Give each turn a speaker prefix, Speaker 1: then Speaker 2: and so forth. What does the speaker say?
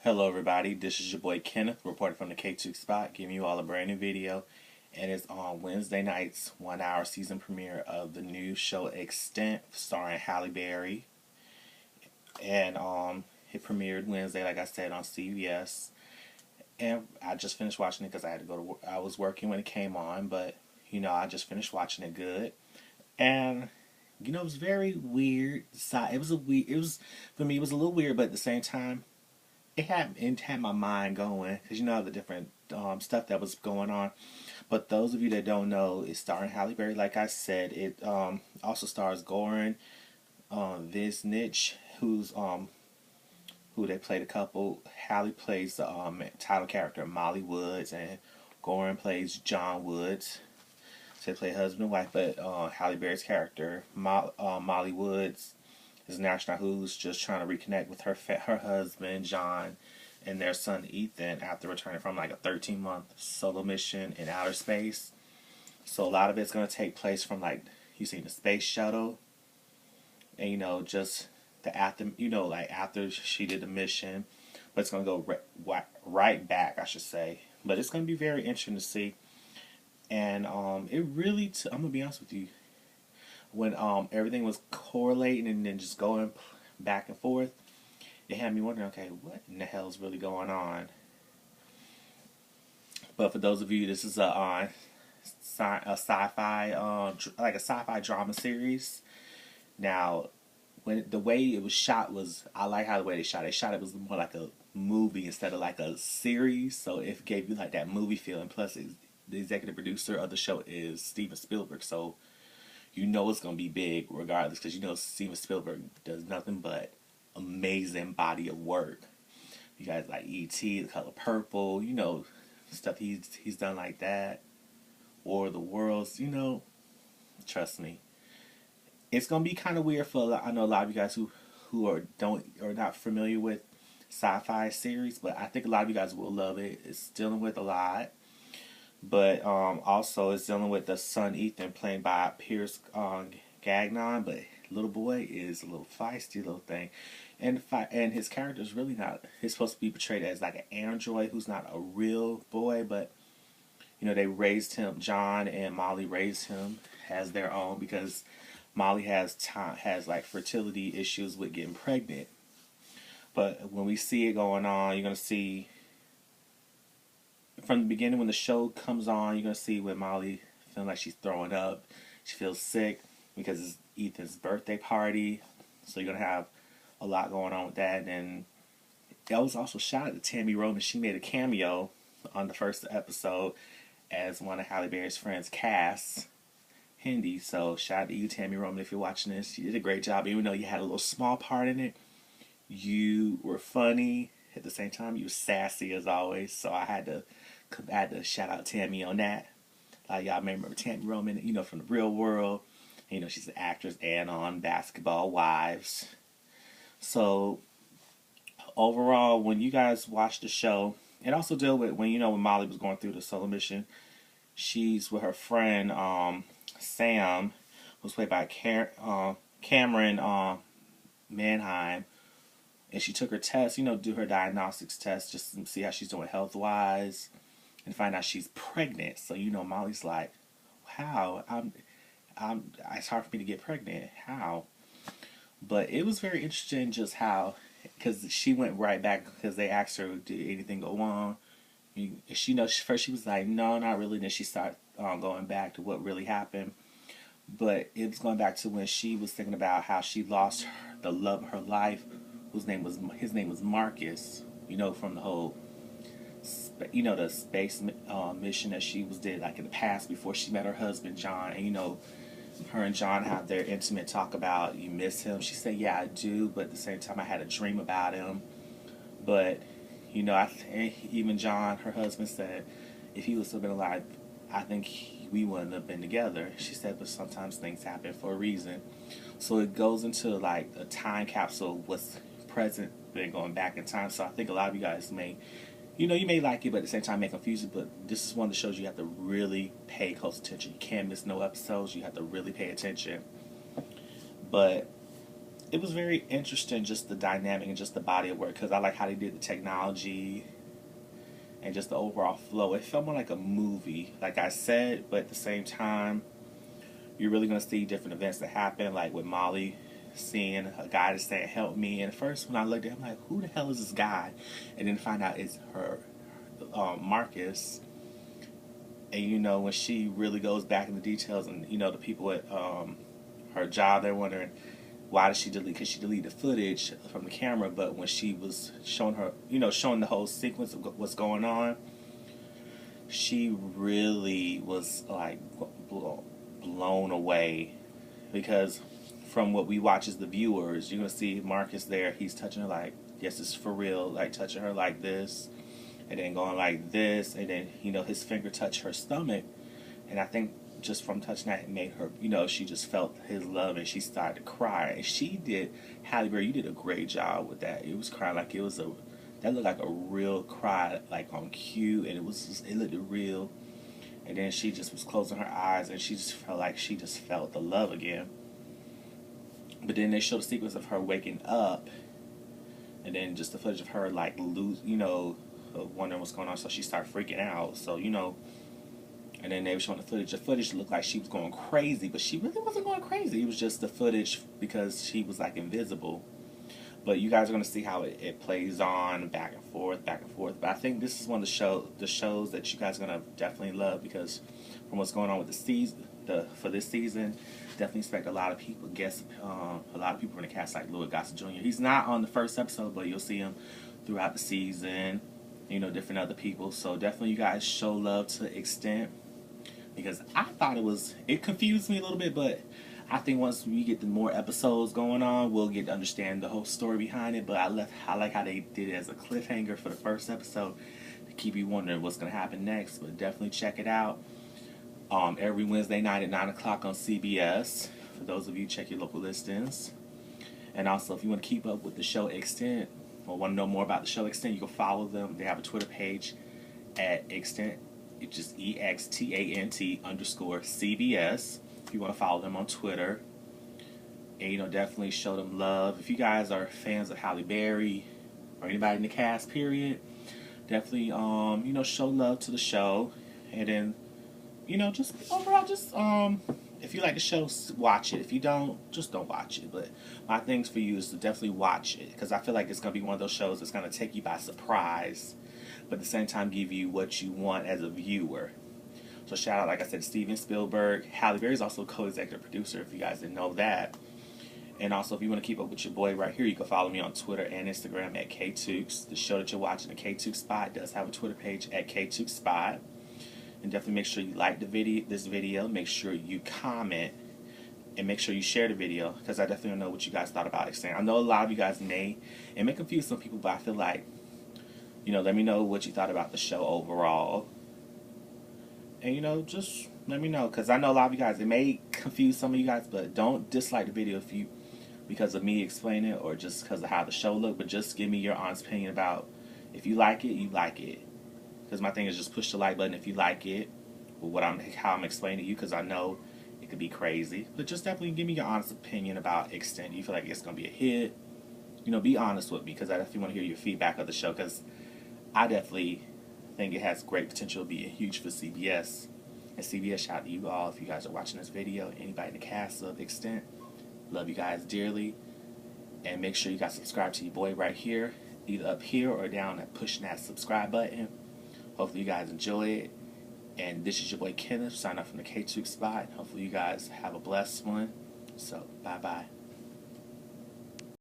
Speaker 1: Hello everybody, this is your boy Kenneth reporting from the KTookes spot, giving you all a brand new video. And it's on Wednesday night's 1 hour season premiere of the new show Extant starring Halle Berry. And it premiered Wednesday, like I said, on CBS. And I just finished watching it because I had to go to work. I was working when it came on, but I just finished watching it good. And it was very weird. It was for me. It was a little weird, but at the same time, it had my mind going because the different stuff that was going on. But those of you that don't know, it's starring Halle Berry. Like I said, it also stars Goran Visnich, who they played a couple. Halle plays the title character Molly Woods, and Goran plays John Woods. So they play husband and wife. But Halle Berry's character Molly Woods is an astronaut who's just trying to reconnect with her husband John and their son Ethan after returning from like a 13-month solo mission in outer space. So a lot of it's going to take place from like you've seen the space shuttle, and just the after she did the mission, but it's going to go right back, I should say. But it's going to be very interesting to see, and it really I'm gonna be honest with you. When everything was correlating and then just going back and forth, it had me wondering, okay, what in the hell is really going on? But for those of you, this is a sci-fi, like a sci-fi drama series. Now, when the way it was shot I like how the way they shot it. It was more like a movie instead of like a series, so it gave you like that movie feel. And plus, the executive producer of the show is Steven Spielberg, so it's going to be big regardless, because Steven Spielberg does nothing but amazing body of work. You guys like E.T., The Color Purple, stuff he's done like that. War of the Worlds, trust me. It's going to be kind of weird I know a lot of you guys who are not familiar with sci-fi series, but I think a lot of you guys will love it. It's dealing with a lot. But also it's dealing with the son Ethan, played by Pierce Gagnon. But little boy is a little feisty little thing, and his character is really not. He's supposed to be portrayed as like an android who's not a real boy, but they raised him. John and Molly raised him as their own because Molly has like fertility issues with getting pregnant. But when we see it going on, you're gonna see. From the beginning, when the show comes on, you're going to see when Molly feeling like she's throwing up. She feels sick because it's Ethan's birthday party. So you're going to have a lot going on with that. And it was also shot at Tammy Roman. She made a cameo on the first episode as one of Halle Berry's friends, Cass Hindi. So shout out to you, Tammy Roman, if you're watching this. You did a great job. Even though you had a little small part in it, you were funny. At the same time, you were sassy as always. So I had to shout out Tammy on that. Y'all may remember Tammy Roman, from the real world. She's an actress and on Basketball Wives. So overall, when you guys watch the show, it also deal with when Molly was going through the solo mission. She's with her friend Sam, who's played by Cameron Manheim. And she took her test, do her diagnostics test just to see how she's doing health-wise and find out she's pregnant. So, Molly's like, how? It's hard for me to get pregnant. How? But it was very interesting just how, because she went right back because they asked her, did anything go on? First she was like, no, not really. Then she started going back to what really happened. But it was going back to when she was thinking about how she lost the love of her life. His name was Marcus, from the whole, the space mission that she did like in the past before she met her husband John. And her and John had their intimate talk about, you miss him. She said, yeah, I do, but at the same time I had a dream about him. But even John, her husband, said if he was still been alive, I think we wouldn't have been together. She said, but sometimes things happen for a reason. So it goes into like a time capsule of what's present, then going back in time. So I think a lot of you guys you may like it, but at the same time may confuse it. But this is one of the shows you have to really pay close attention. You can't miss no episodes. You have to really pay attention. But it was very interesting, just the dynamic and just the body of work, because I like how they did the technology and just the overall flow. It felt more like a movie, like I said, but at the same time, you're really going to see different events that happen, like with Molly seeing a guy that's saying, help me. And at first, when I looked at him, I'm like, who the hell is this guy? And then find out it's her, Marcus. And, you know, when she really goes back into details, and, you know, the people at her job, they're wondering, why did she delete? Because she deleted the footage from the camera, but when she was showing her, you know, showing the whole sequence of what's going on, she really was like blown away, because from what we watch as the viewers, you're gonna see Marcus there. He's touching her like, yes, it's for real, like touching her like this, and then going like this, and then, you know, his finger touched her stomach, and I think just from touching that, it made her, you know, she just felt his love, and she started to cry. And she did, Halle Berry, you did a great job with that. It was crying like it was that looked like a real cry, like on cue, and it was just, it looked real. And then she just was closing her eyes, and she just felt like she just felt the love again. But then they showed a sequence of her waking up, and then just the footage of her like you know, wondering what's going on. So she started freaking out. So, you know, and then they were showing the footage. The footage looked like she was going crazy, but she really wasn't going crazy. It was just the footage because she was like invisible. But you guys are going to see how it plays on back and forth, back and forth. But I think this is one of the shows that you guys are going to definitely love, because from what's going on with the season, for this season, definitely expect a lot of people. A lot of people in the cast, like Louis Gossett Jr. He's not on the first episode, but you'll see him throughout the season. You know, different other people. So definitely, you guys show love to Extant, because I thought it confused me a little bit, but I think once we get the more episodes going on, we'll get to understand the whole story behind it. But I like how they did it as a cliffhanger for the first episode to keep you wondering what's going to happen next. But definitely check it out. Every Wednesday night at 9 o'clock on CBS. For those of you, check your local listings. And also, if you want to keep up with the show Extant, or want to know more about the show Extant, you can follow them. They have a Twitter page at Extant. It's just EXTANT_CBS. If you want to follow them on Twitter. And, you know, definitely show them love. If you guys are fans of Halle Berry or anybody in the cast, period, definitely, you know, show love to the show. And then, you know, just overall, just, if you like the show, watch it. If you don't, just don't watch it. But my things for you is to definitely watch it, because I feel like it's going to be one of those shows that's going to take you by surprise, but at the same time give you what you want as a viewer. So shout out, like I said, Steven Spielberg. Halle Berry is also a co-executive producer, if you guys didn't know that. And also, if you want to keep up with your boy right here, you can follow me on Twitter and Instagram at KTookes. The show that you're watching, the KTookes Spot, does have a Twitter page at KTookes Spot. And definitely make sure you like this video. Make sure you comment. And make sure you share the video, because I definitely don't know what you guys thought about Extant. I know a lot of you guys may confuse some people, but I feel like, you know, let me know what you thought about the show overall. And, you know, just let me know, because I know a lot of you guys, it may confuse some of you guys, but don't dislike the video because of me explaining it, or just because of how the show looked, but just give me your honest opinion about, if you like it, you like it. Because my thing is just push the like button if you like it, or how I'm explaining to you, because I know it could be crazy. But just definitely give me your honest opinion about Extant. You feel like it's going to be a hit? You know, be honest with me, because I definitely want to hear your feedback of the show, because I definitely think it has great potential to be huge for CBS. And CBS, shout out to you all if you guys are watching this video. Anybody in the cast of Extant, love you guys dearly. And make sure you guys subscribe to your boy right here, either up here or down at pushing that subscribe button. Hopefully you guys enjoy it. And this is your boy Kenneth, signing off from the KTookes Spot. Hopefully you guys have a blessed one. So, bye-bye.